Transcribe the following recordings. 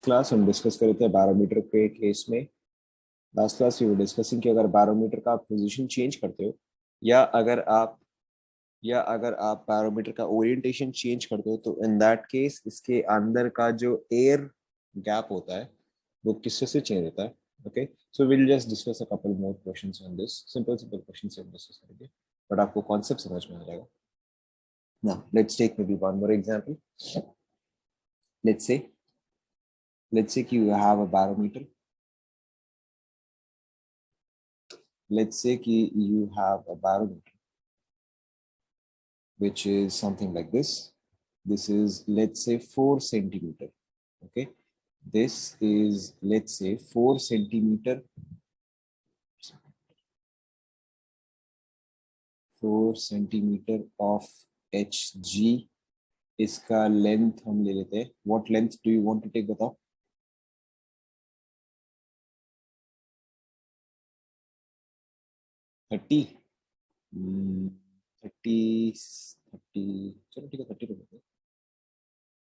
Class हम discuss कर रहे थे बैरोमीटर के केस में। Last class we were discussing कि अगर बैरोमीटर का आप पोजीशन चेंज करते हो या अगर आप बैरोमीटर का ओरिएंटेशन चेंज करते हो तो इन दैट केस इसके अंदर का जो एयर गैप होता है वो किससे से चेंज होता है। Okay, so will just discuss a couple more questions on this. Simple simple questions हम डिस्कस करेंगे बट आपको कॉन्सेप्ट समझ में आ जाएगा। Now let's take maybe one more example. let's say let's say कि you have a barometer. Let's say कि you have a barometer which is something like this. This is, let's say, 4 centimeter. Okay, this is, let's say, 4 centimeter, 4 centimeter of hg. इसका length हम ले लेते हैं। What length do you want to take, बताओ। 30 30 30, चलो ठीक है 30 रख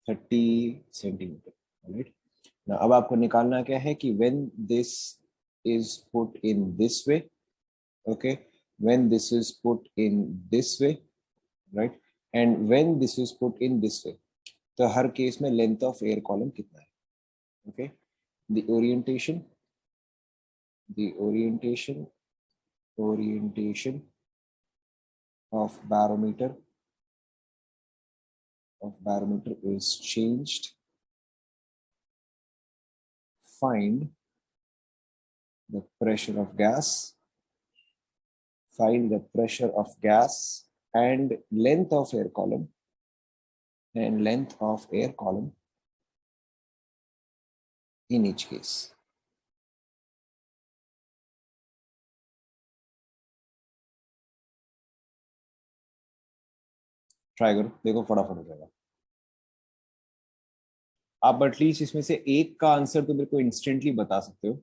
30 सेंटीमीटर। राइट, अब आपको निकालना क्या है कि when this is put in this way, okay, when this is put in this way, right, and when this is put in this way, तो हर केस में लेंथ ऑफ एयर कॉलम कितना है। Okay, the orientation of barometer is changed. Find the pressure of gas, and length of air column in each case. Try करो, देखो फटाफट हो जाएगा। आप एटलीस्ट इसमें से एक का आंसर तो मेरे को इंस्टेंटली बता सकते हो।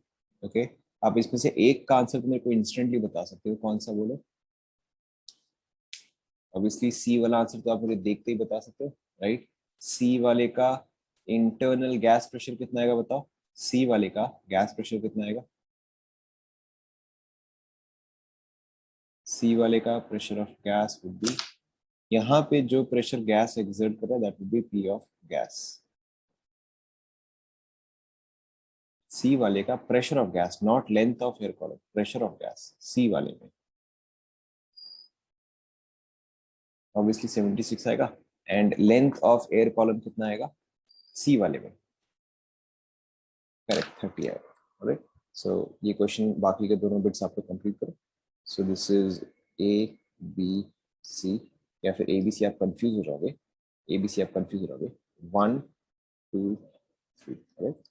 ओके, आप इसमें से एक का आंसर तो मेरे को इंस्टेंटली बता सकते हो। कौन सा बोलो। ऑब्वियसली सी वाला आंसर तो आप मुझे देखते ही बता सकते हो, राइट। सी वाले का इंटरनल गैस प्रेशर कितना आएगा बताओ। सी वाले का गैस प्रेशर कितना आएगा। सी वाले का pressure of gas would be, यहाँ पे जो प्रेशर गैस एक्सर्ट कर रहा है that would be P of gas. C वाले का pressure of gas, not length of air column, pressure of gas C वाले में ऑब्वियसली 76 आएगा। And length of air column कितना आएगा सी वाले में। करेक्ट, 30 आएगा। ऑलराइट, सो ये क्वेश्चन बाकी के दोनों बिट्स आपको कंप्लीट करो। So this is A B C, या फिर ए बी सी आप कंफ्यूज हो जाओगे, one two three. Correct,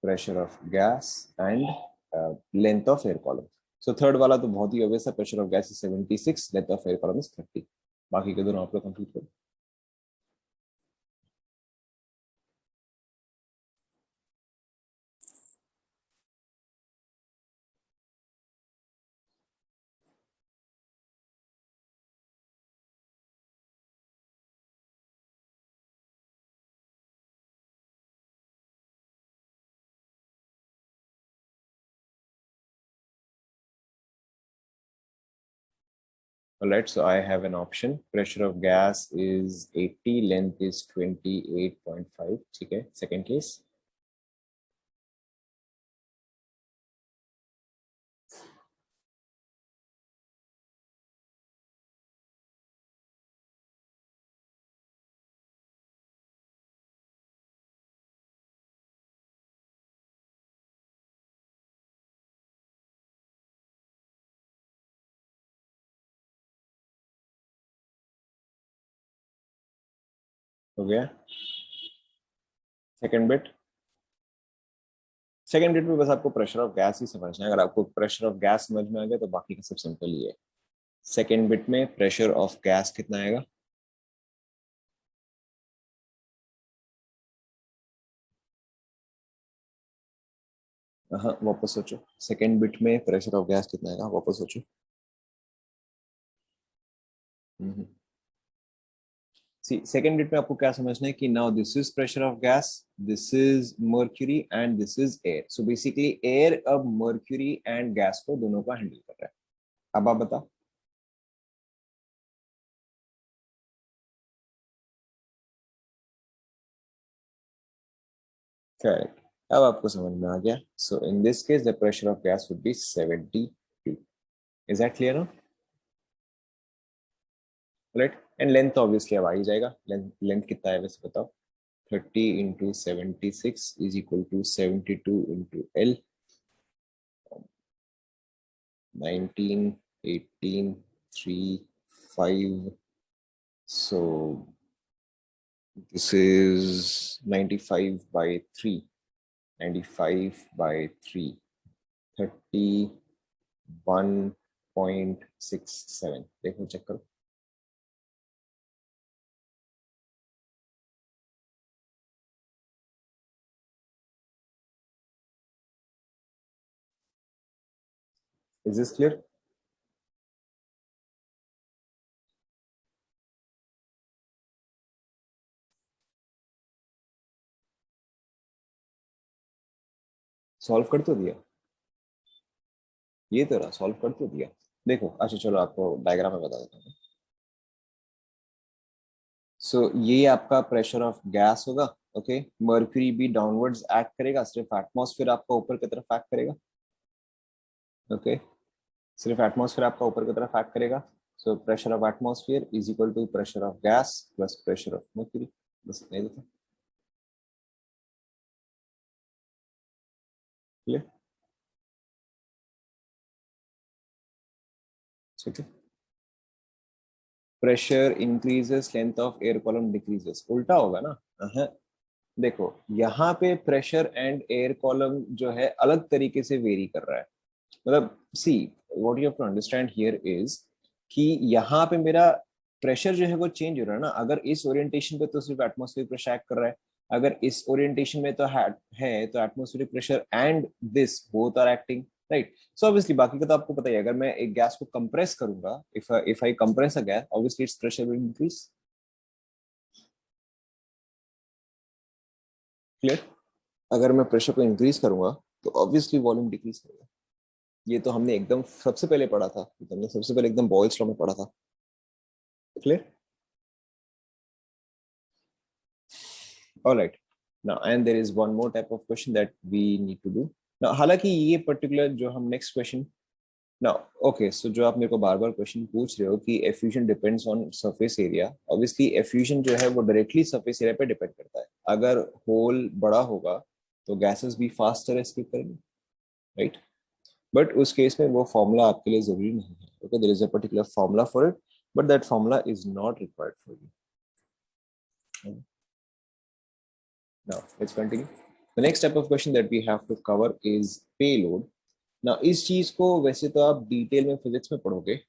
pressure of gas and length of air column. So third वाला तो बहुत ही ऑब्वियस है, pressure of gas is 76, length of air column is 30। बाकी के दोनों आप लोग कंप्लीट करो। Alright, so I have an option. Pressure of gas is 80, length is 28.5. Okay, second case. हो गया सेकेंड बिट। सेकेंड बिट में बस आपको प्रेशर ऑफ गैस ही समझना है। अगर आपको प्रेशर ऑफ गैस समझ में आ गया तो बाकी का सब सिंपल ही है। सेकेंड बिट में प्रेशर ऑफ गैस कितना आएगा। हाँ वापस सोचो, सेकेंड बिट में प्रेशर ऑफ गैस कितना आएगा, वापस सोचो। सी सेकेंड बिट में आपको क्या समझना है कि now this is pressure of gas, this is mercury and this is air. So basically air अब मर्क्यूरी एंड गैस को दोनों का हैंडल कर रहा है. अब आप बताओ. करेक्ट. अब आपको समझ में आ गया. So in this case the pressure of gas would be 72. Is that clear now? Right. And length obviously अब आ ही जाएगा. लेंथ लेंथ कितना है वैसे बताओ. 30 into 76 is equal to 72 into L. 19, 18, 3, 5. So this is 95 by 3. 95 by 3. 31.67. देखो check करो. Is this clear? Solve कर तो दिया. ये तो रहा, सॉल्व कर तो दिया. देखो अच्छा चलो आपको डायग्राम में बता देता हूँ. सो ये आपका प्रेशर ऑफ गैस होगा. ओके. मर्क्यूरी भी डाउनवर्ड्स एक्ट करेगा, सिर्फ एटमॉस्फेयर आपका ऊपर की तरफ एक्ट करेगा. ओके. सिर्फ एटमॉस्फेयर आपका ऊपर की तरफ एक्ट करेगा. So pressure of atmosphere is equal to pressure of gas plus pressure of mercury. बस इतना ही था. क्लियर? ठीक है. Pressure increases, length of air column decreases. उल्टा होगा ना. हाँ. देखो यहाँ पे प्रेशर एंड एयर कॉलम जो है अलग तरीके से वेरी कर रहा है. मतलब see what you have to understand here is कि यहाँ पे मेरा प्रेशर जो है वो चेंज हो रहा है ना. अगर इस ओरिएंटेशन पे तो सिर्फ एटमॉस्फेरिक प्रेशर एक्ट कर रहा है. अगर इस ओरिएंटेशन में तो है तो atmospheric pressure and this both are acting. Right. So obviously बाकी का तो आपको पता ही है. अगर मैं एक गैस को कंप्रेस करूंगा, if I compress a gas, obviously it's pressure will increase. Clear? अगर मैं प्रेशर को इंक्रीज करूंगा तो ऑब्वियसली वॉल्यूम डिक्रीज करेगा. ये तो हमने एकदम सबसे पहले पढ़ा था. हमने सबसे पहले एकदम बॉयल्स लॉ में पढ़ा था. Clear? All right. Now, and there is one more type of question that we need to do. Now, हालांकि ये पर्टिकुलर जो हम next question. Now, okay, so जो आप मेरे को बार बार क्वेश्चन पूछ रहे हो कि effusion depends on surface area. Obviously, effusion जो है वो डायरेक्टली surface area पे डिपेंड करता है. अगर होल बड़ा होगा तो गैसेस भी फास्टर एस्केप करेंगे. राइट. बट उस केस में वो फॉर्मूला आपके लिए जरूरी नहीं है. Okay. There is a particular formula for it, but that formula is not required for you. Now let's continue. The next type of question that we have to cover is payload. Now इस चीज को वैसे तो आप detail में physics में पढ़ोगे.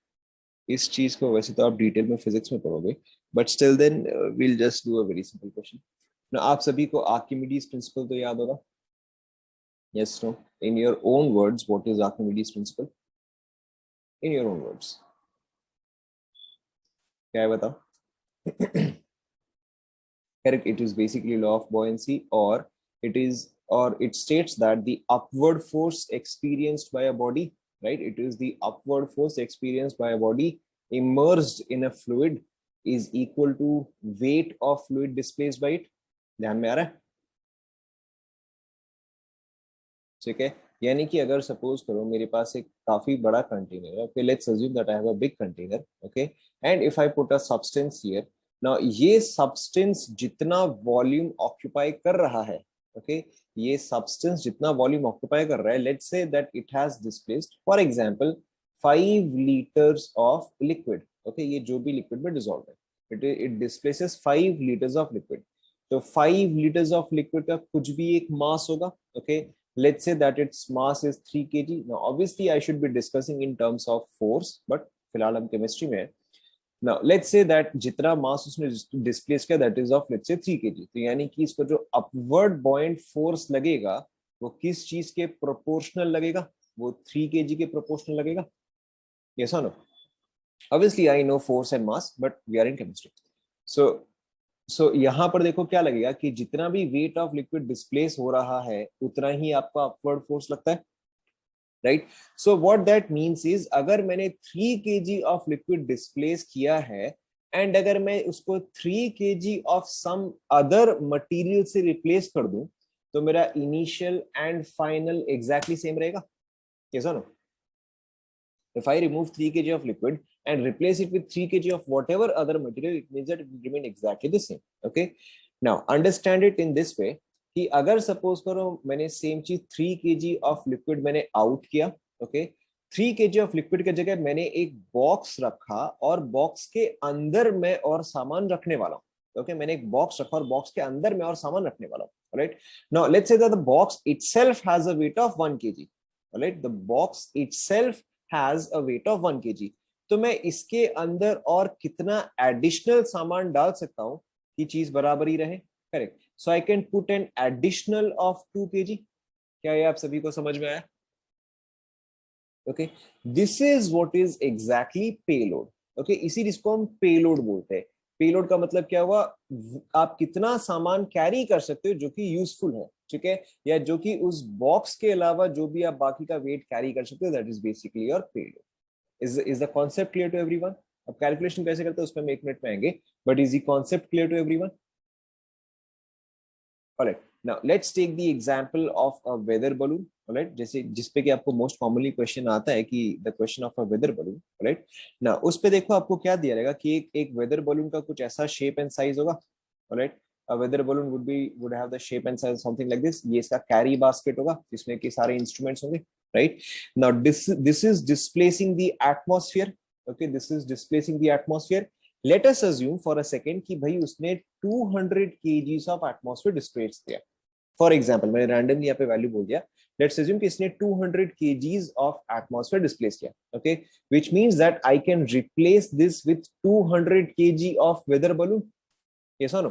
इस चीज को वैसे तो आप डिटेल में फिजिक्स में पढ़ोगे. But still then we'll just do a very simple question. Now आप सभी को आर्किमिडीज प्रिंसिपल तो याद होगा. Yes, no. In your own words, what is Archimedes principle? In your own words. क्या है बताओ. Correct. It is basically law of buoyancy, or it states that the upward force experienced by a body, right? It is the upward force experienced by a body immersed in a fluid is equal to weight of fluid displaced by it. ध्यान में आ रहा है? ठीक है. यानी कि अगर suppose करो मेरे पास एक काफी बड़ा कंटेनर है. Okay. Let's assume that I have a big container. Okay. And if I put a substance here. Now ये सब्सटेंस जितना वॉल्यूम ऑक्यूपाई कर रहा है. ओके. ये सब्सटेंस जितना वॉल्यूम ऑक्यूपाई कर रहा है, let's say that it has displaced for example 5 liters of liquid. Okay. ये जो भी लिक्विड में डिसॉल्व है, it displaces 5 liters of liquid. तो 5 liters ऑफ लिक्विड का कुछ भी एक मास होगा. Okay. Let's say that its mass is 3 kg. Now obviously I should be discussing in terms of force, but फिलहाल हम chemistry में. Now let's say that जितना mass उसने displace किया that is of let's say 3 kg. तो यानी कि इसको जो upward buoyant force लगेगा वो किस चीज के proportional लगेगा? वो 3 kg के proportional लगेगा. Yes or no? Obviously I know force and mass, but we are in chemistry. So सो यहाँ पर देखो क्या लगेगा कि जितना भी वेट ऑफ लिक्विड डिस्प्लेस हो रहा है उतना ही आपका अपवर्ड फोर्स लगता है, right. So what that means is, अगर मैंने 3 kg ऑफ लिक्विड डिस्प्लेस किया है एंड अगर मैं उसको 3 kg ऑफ सम अदर मटेरियल से रिप्लेस कर दूं, तो मेरा initial and final exactly same रहेगा, कैसा no? If I remove 3 kg of liquid and replace it with 3 kg of whatever other material, it means that it will remain exactly the same. Okay. Now understand it in this way कि अगर suppose करो मैंने same चीज 3 kg of liquid मैंने out किया, okay, 3 kg of liquid की जगह मैंने एक बॉक्स रखा और बॉक्स के अंदर मैं और सामान रखने वाला हूँ, ओके, मैंने एक बॉक्स रखा और बॉक्स के अंदर मैं और सामान रखने वाला हूँ, right. Now let's say that the box itself has a weight of 1 kg, right, the box itself has a weight of 1 kg। तो मैं इसके अंदर और कितना एडिशनल सामान डाल सकता हूं कि चीज बराबर ही रहे, correct. So I can put an additional of 2 kg। क्या ये आप सभी को समझ में आया? Okay, this is what is exactly payload. Okay, इसी जिसको हम पेलोड बोलते हैं। पेलोड का मतलब क्या हुआ, आप कितना सामान कैरी कर सकते हो जो कि यूजफुल है, ठीक है, या जो कि उस बॉक्स के अलावा जो भी आप बाकी का वेट कैरी कर सकते हो, that is basically your payload. Is the concept clear to everyone? अब कैलकुलेशन कैसे करते हैं उसमें हम 1 मिनट में आएंगे, but is the concept clear to everyone? Alright, now let's take the example of a weather balloon. Alright, जैसे जिसपे कि आपको मोस्ट कॉमनली क्वेश्चन आता है कि the question of a weather balloon. Alright, ना उस पे देखो आपको क्या दिया रहेगा कि एक वेदर बलून का कुछ ऐसा शेप एंड साइज होगा। Alright, a weather balloon would have the shape and size something like this. ये इसका कैरी बास्केट होगा जिसमें कि सारे इंस्ट्रूमेंट्स होंगे, right. Now this is displacing the atmosphere. Okay, this is displacing the atmosphere. Let us assume for a second कि भाई उसने 200 kgs ऑफ एटमॉस्फेयर डिस्प्लेस किया। फॉर एग्जाम्पल मैंने रैंडमली यहाँ पे वैल्यू बोल दिया, लेट्स अज्यूम कि इसने 200 kgs ऑफ एटमॉस्फेयर डिस्प्लेस किया, okay, which means that I can replace this with 200 kg of weather balloon, yes और no?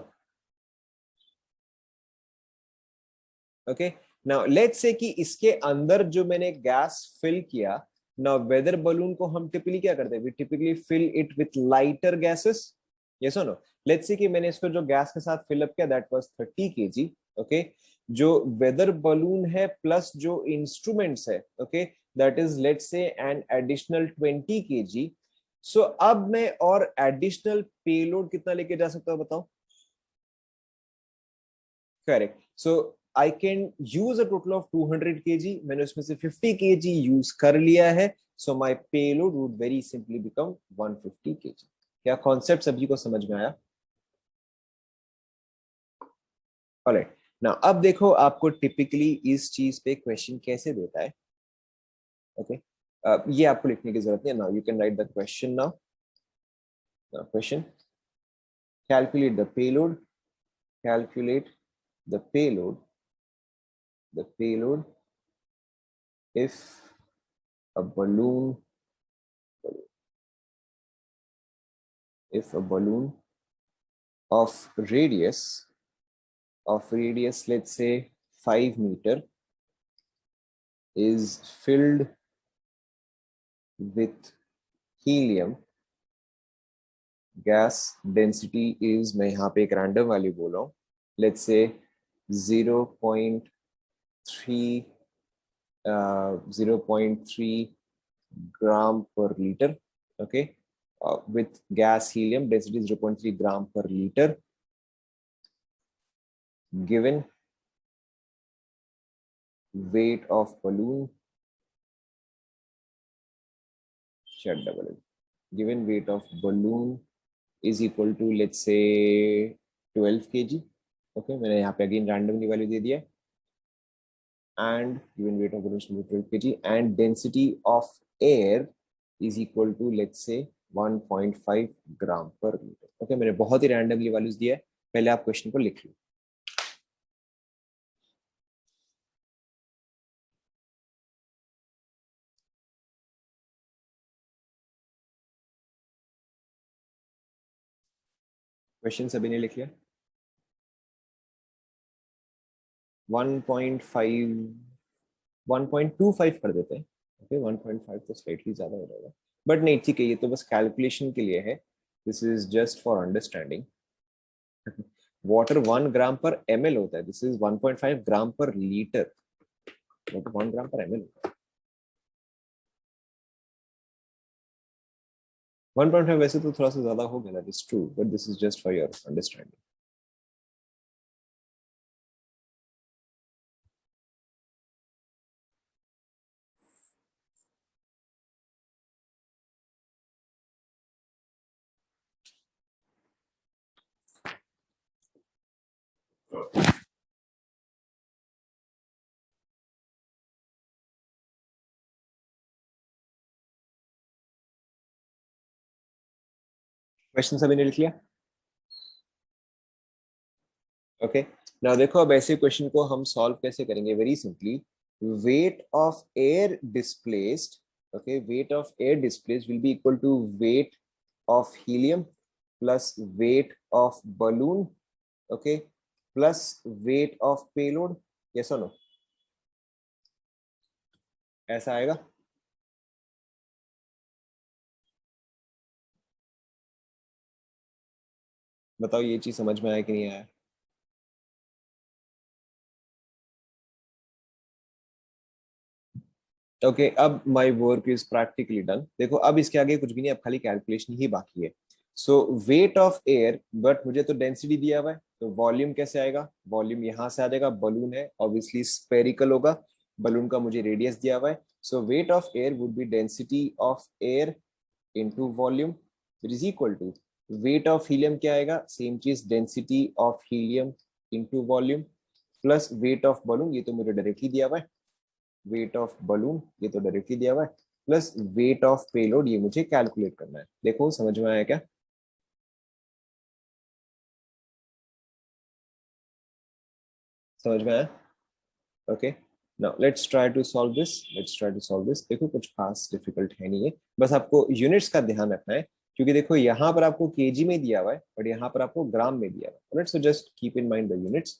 Okay, now let's say कि इसके अंदर जो मैंने गैस फिल किया, नाउ वेदर बलून को हम टिपिकली क्या करते हैं, we typically fill it with lighter gases, yes और नो? लेट्स से कि मैंने इसको जो गैस के साथ फिल अप किया दैट वाज 30 kg, ओके, जो वेदर बलून है प्लस जो इंस्ट्रूमेंट्स है, okay, that is let's say an additional 20 kg। सो अब मैं और एडिशनल पेलोड कितना लेके जा सकता हूं बताओ? Correct, so I can use a total of 200 kg, मैंने उसमें से 50 kg यूज कर लिया है, so my payload would very simply become 150 kg। क्या कॉन्सेप्ट सभी को समझ में आया? ऑलराइट, नाउ अब देखो आपको टिपिकली इस चीज पे क्वेश्चन कैसे देता है, ओके, ये आपको लिखने की जरूरत नहीं है। Now you can write the question. Now question, calculate the payload, calculate the payload if a balloon of radius let's say 5 meter is filled with helium, gas density is, मैं यहाँ पे एक रैंडम वैल्यू बोल रहा हूँ, let's say 0.3 gram per liter, okay, with gas helium density is 0.3 gram per liter, given weight of balloon, given weight of balloon is equal to let's say 12 kg, okay, मैंने यहाँ पे again randomly value दे दिया, and given weight of balloon is 12 kg and density of air is equal to let's say 1.5 gram per liter, okay, मैंने बहुत ही randomly values दिया है, पहले आप क्वेश्चन को लिख लो। क्वेश्चन सभी ने लिख लिया? 1.5 1.25 कर देते हैं, ओके, 1.5 तो स्लाइटली ज्यादा हो जाएगा, बट नहीं ठीक है, ये तो बस कैलकुलेशन के लिए है, this is just for understanding. Water 1 ग्राम पर ml होता है, दिस इज 1.5 ग्राम पर लीटर, वाटर 1 ग्राम पर ml होता है। 1.5 वैसे तो थोड़ा सा ज्यादा हो गया, that is true, but this is just for your understanding. Question सभी ने लिख लिया? ओके, नाउ देखो अब ऐसे क्वेश्चन को हम सॉल्व कैसे करेंगे, very simply, weight of air displaced, okay, weight of air displaced will be equal to weight of helium plus weight of balloon, okay, plus weight of payload, yes और no, ऐसा आएगा? बताओ ये चीज समझ में आया कि नहीं आया? ओके, अब my work is practically done. देखो अब इसके आगे कुछ भी नहीं, अब खाली कैलकुलेशन ही बाकी है। So weight of air, but मुझे तो डेंसिटी दिया हुआ है, तो वॉल्यूम कैसे आएगा? वॉल्यूम यहाँ से आ जाएगा, बलून है ऑब्वियसली स्पेरिकल होगा, बलून का मुझे रेडियस दिया हुआ है, so weight of air would be density of air into volume, it is equal to weight of helium, क्या आएगा? सेम चीज, density of helium into volume, plus weight of balloon, ये तो मुझे डायरेक्टली दिया हुआ है, वेट ऑफ बलून ये तो डायरेक्टली दिया हुआ है, प्लस वेट ऑफ पेलोड ये मुझे कैलकुलेट करना है। देखो समझ में आया क्या? समझ में आया? Okay, now let's try to solve this, let's try to solve this. देखो कुछ खास डिफिकल्ट है नहीं है, बस आपको यूनिट्स का ध्यान रखना है, क्योंकि देखो यहाँ पर आपको केजी में दिया हुआ है और यहाँ पर आपको ग्राम में दिया हुआ है, right? So just keep in mind the units.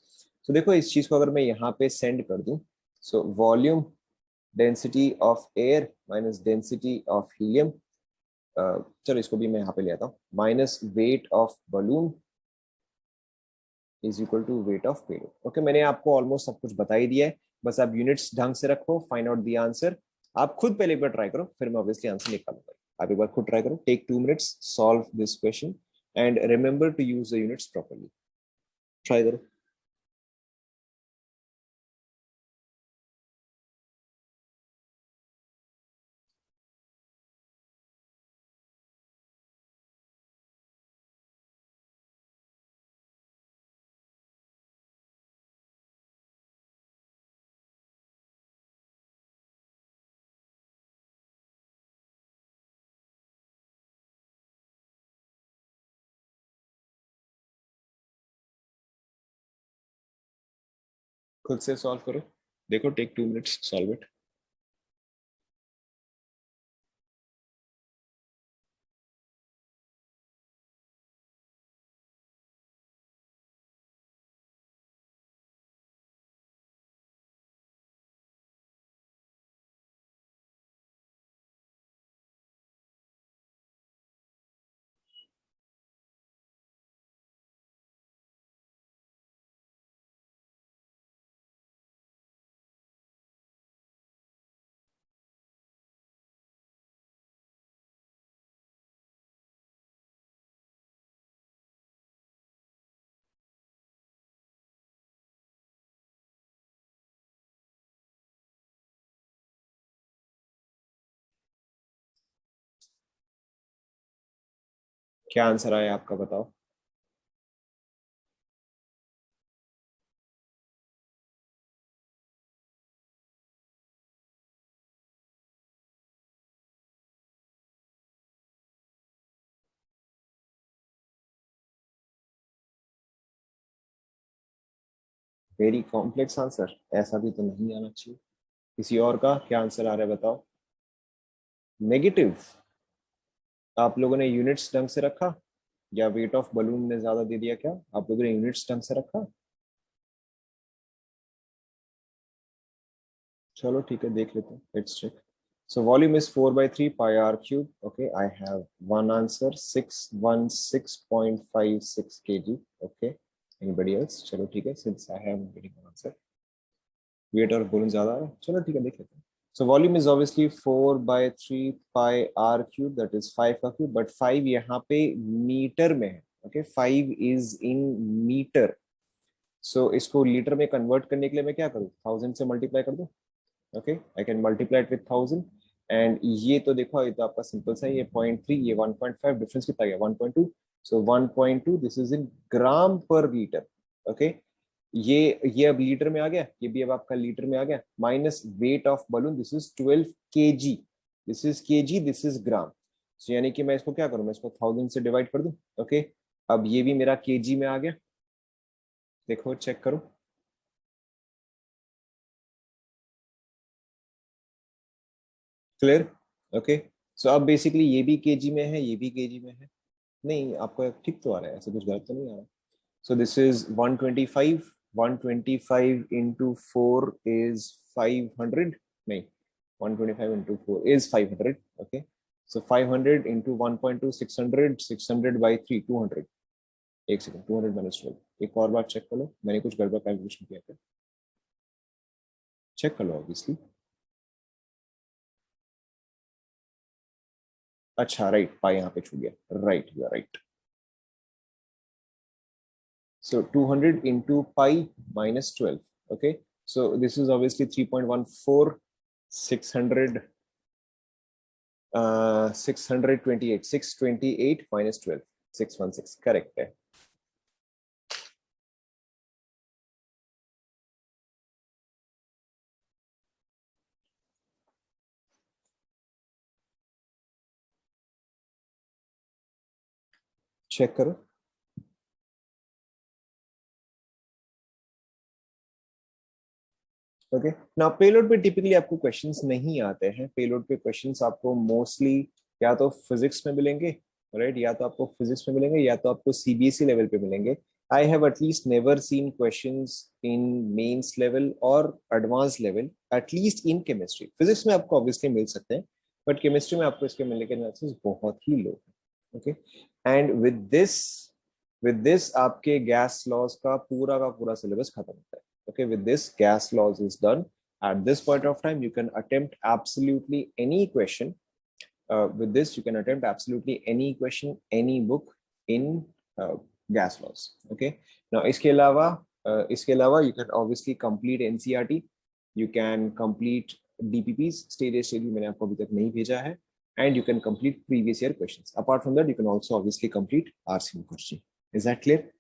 तो देखो इस चीज को अगर मैं यहाँ पे सेंड कर दूं, so volume density of air minus density of helium, चलो इसको भी मैं यहाँ पे ले आता हूँ, minus weight of balloon is equal to weight of payload. Okay, मैंने आपको ऑलमोस्ट सब कुछ बता ही दिया है, बस आप यूनिट्स ढंग से रखो, फाइंड आउट द आंसर। आप खुद पहले एक बार ट्राई करो, फिर मैं ऑब्वियसली आंसर निकालूंगा। आप एक बार खुद ट्राई करो, take 2 minutes, solve this question and remember to use the units properly. Try करो। खुद से सॉल्व करो, देखो, टेक 2 मिनट्स, सॉल्व इट। क्या आंसर आया आपका, बताओ? वेरी कॉम्प्लेक्स आंसर, ऐसा भी तो नहीं आना चाहिए। किसी और का क्या आंसर आ रहा है, बताओ? नेगेटिव? आप लोगों ने यूनिट्स ढंग से रखा, या वेट ऑफ बलून ने ज्यादा दे दिया? क्या आप लोगों ने यूनिट्स ढंग से रखा? चलो ठीक है, देख लेते हैं, let's check. So volume is 4 by 3 pi r cube. Okay, I have one answer, 616.56 kg. Okay, anybody else? चलो ठीक है, since I have getting an answer. Weight और volume ज़्यादा है, चलो ठीक है देख लेते हैं. So volume is obviously 4 by 3 pi r cube, that is 5 का cube, but 5 यहाँ पे मीटर में है. Okay, 5 is in meter. So इसको लीटर में कन्वर्ट करने के लिए मैं क्या करूँ? 1000 से मल्टीप्लाई कर दूँ. Okay, I can multiply it with 1000. And ये तो देखो, ये तो आपका सिंपल सा है. ये 0.3, ये 1.5, डिफरेंस कितना गया? 1.2. सो 1.2, दिस इज इन ग्राम पर लीटर. ओके, ये अब लीटर में आ गया, ये भी अब आपका लीटर में आ गया. Minus weight of balloon, this is 12 kg. This is kg, this is gram. So यानी कि मैं इसको क्या करूं, मैं इसको 1000 से डिवाइड कर दूं. ओके, अब ये भी मेरा kg में आ गया. देखो चेक करो. क्लियर? ओके, सो अब बेसिकली ये भी kg में है, ये भी kg में है. नहीं, आपको ठीक तो आ रहा है, ऐसे कुछ गलत तो नहीं आ रहा. सो दिस इज 125. 125 into 4 is 500. नहीं, 125 into 4 is 500. Okay, so 500 into 1.2, 600. 600 by 3, 200. एक सेकंड, 200 minus 12. एक और बार चेक कर लो, मैंने कुछ गड़बड़ कैलकुलेशन किया था. चेक कर लो ऑब्वियसली. अच्छा राइट, पाई यहाँ पे छूट गया. Right, you are right. So 200 into pi minus 12. Okay, so this is obviously 3.14. 600, 628. 628 minus 12. 616. Correct है. चेक करो. ओके, नाउ पेलोड पे टिपिकली आपको क्वेश्चंस नहीं आते हैं. पेलोड पे क्वेश्चंस आपको मोस्टली या तो फिजिक्स में मिलेंगे, राइट, या तो आपको फिजिक्स में मिलेंगे, या तो आपको सीबीएसई लेवल पे मिलेंगे. I have at least never seen questions in mains level और advance level, at least in chemistry. Physics में आपको ऑब्वियसली मिल सकते हैं, बट केमिस्ट्री में आपको इसके मिलने के चांसेस बहुत ही लो है. ओके, एंड विद दिस आपके गैस लॉज का पूरा सिलेबस खत्म होता है. Okay, with this, gas laws is done. At this point of time, you can attempt absolutely any question. With this, you can attempt absolutely any question, any book in gas laws. Okay. Now, इसके अलावा you can obviously complete NCERT. You can complete DPPs. Stage मैंने आपको अभी तक नहीं भेजा है. And you can complete previous year questions. Apart from that, you can also obviously complete RC Mukherjee. Is that clear?